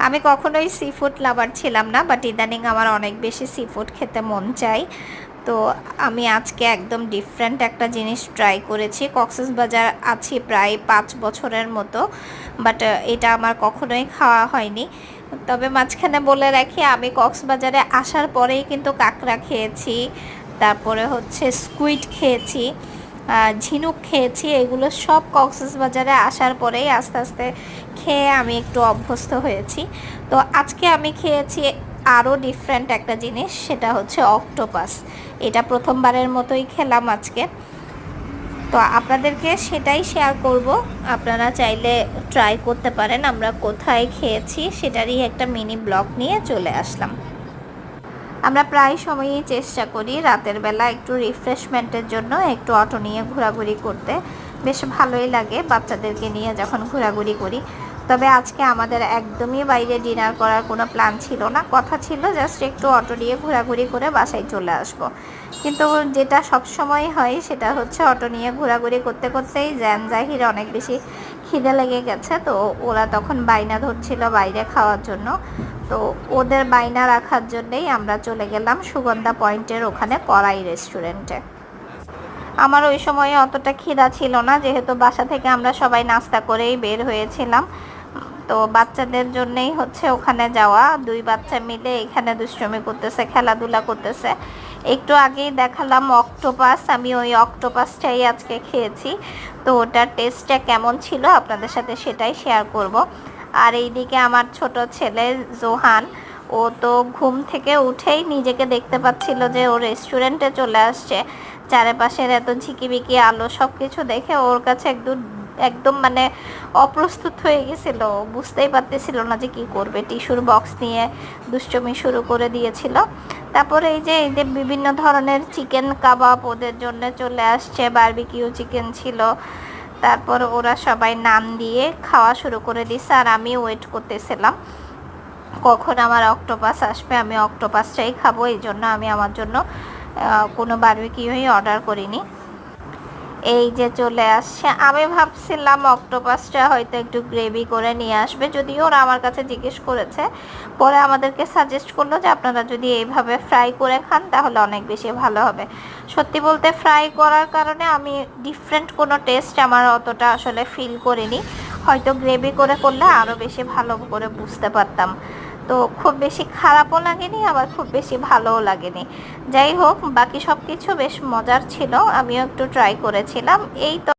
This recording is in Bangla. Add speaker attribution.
Speaker 1: আমি কখনোই সি ফুড লাভার ছিলাম না, বাট ইদানিং আমার অনেক বেশি সি ফুড খেতে মন চাই। তো আমি আজকে একদম ডিফারেন্ট একটা জিনিস ট্রাই করেছি। কক্সবাজার আছি প্রায় 5 বছরের মতো, বাট এটা আমার কখনোই খাওয়া হয়নি। তবে মাঝখানে বলে রাখি, আমি কক্সবাজারে আসার পরেই কিন্তু কাঁকড়া খেয়েছি, তারপরে হচ্ছে স্কুইড খেয়েছি, ঝিনুক খেয়েছি। এগুলো সব কক্সবাজারে আসার পরেই আস্তে আস্তে খেয়ে আমি একটু অভ্যস্ত হয়েছি। তো আজকে আমি খেয়েছি আরও ডিফারেন্ট একটা জিনিস, সেটা হচ্ছে অক্টোপাস। এটা প্রথমবারের মতোই খেলাম আজকে। তো আপনাদেরকে সেটাই শেয়ার করব, আপনারা চাইলে ট্রাই করতে পারেন। আমরা কোথায় খেয়েছি সেটারই একটা মিনি ব্লগ নিয়ে চলে আসলাম। আমরা প্রায় সময়ই চেষ্টা করি রাতের বেলা একটু রিফ্রেশমেন্টের জন্য একটু অটো নিয়ে ঘোরাঘুরি করতে। বেশ ভালোই লাগে বাচ্চাদেরকে নিয়ে যখন ঘোরাঘুরি করি। তবে আজকে আমাদের একদমই বাইরে ডিনার করার কোনো প্ল্যান ছিল না, কথা ছিল জাস্ট একটু অটো নিয়ে ঘোরাঘুরি করে বাসায় চলে আসব। কিন্তু যেটা সব সময় হয় সেটা হচ্ছে অটো নিয়ে ঘোরাঘুরি করতে করতেই জ্যান জাহির অনেক বেশি খিদে লেগে গেছে। তো ওরা তখন বাইনা ধরছিল বাইরে খাওয়ার জন্য। তো ওদের বাইনা রাখার জন্যেই আমরা চলে গেলাম সুগন্ধা পয়েন্টের ওখানে কড়াই রেস্টুরেন্টে। আমার ওই সময়ে অতটা খিদা ছিল না, যেহেতু বাসা থেকে আমরা সবাই নাস্তা করেই বের হয়েছিলাম। তো বাচ্চাদের জন্যেই হচ্ছে ওখানে যাওয়া। দুই বাচ্চা মিলে এখানে দুষ্টুমি করতেছে, খেলাধুলা করতেছে। একটু আগেই দেখালাম অক্টোপাস, আমি ওই অক্টোপাসটাই আজকে খেয়েছি। তো ওটার টেস্টটা কেমন ছিল আপনাদের সাথে সেটাই শেয়ার করব। আর এইদিকে আমার ছোট ছেলে জোহান, ও তো ঘুম থেকে উঠেই নিজেকে দেখতে পাচ্ছিল যে ও রেস্টুরেন্টে চলে আসছে। চারপাশের এত ঝিকিমিকি আলো সব কিছু দেখে ওর কাছে একদম মানে অপ্রস্তুত হয়ে গেছিল, বুঝতেই পারতেছিল না যে কি করবে। টিস্যুর বক্স নিয়ে দুষ্টুমি শুরু করে দিয়েছিল। তারপরে এই যে বিভিন্ন ধরনের চিকেন কাবাব ওদের জন্য চলে আসছে, বারবিকিউ চিকেন ছিল। তারপর ওরা সবাই নান দিয়ে খাওয়া শুরু করে দিছে, আর আমি ওয়েট করতেছিলাম কখন আমার অক্টোপাস আসবে। আমি অক্টোপাসটাই খাবো, এই জন্য আমি আমার জন্য কোনো বারবিকিউই অর্ডার করিনি। এই যে চলে আসছে। আমি ভাবছিলাম অক্টোপাসটা হয়তো একটু গ্রেভি করে নিয়ে আসবে, যদিও ওরা আমার কাছে জিজ্ঞেস করেছে। পরে আমাদেরকে সাজেস্ট করলো যে আপনারা যদি এইভাবে ফ্রাই করে খান তাহলে অনেক বেশি ভালো হবে। সত্যি বলতে ফ্রাই করার কারণে আমি ডিফারেন্ট কোনো টেস্ট আমার অতটা আসলে ফিল করিনি। হয়তো গ্রেভি করে করলে আরও বেশি ভালো করে বুঝতে পারতাম। তো খুব বেশি খারাপও লাগেনি, আবার খুব বেশি ভালোও লাগেনি। যাই হোক, বাকি সব কিছু বেশ মজার ছিল, আমিও একটু ট্রাই করেছিলাম। এই তো।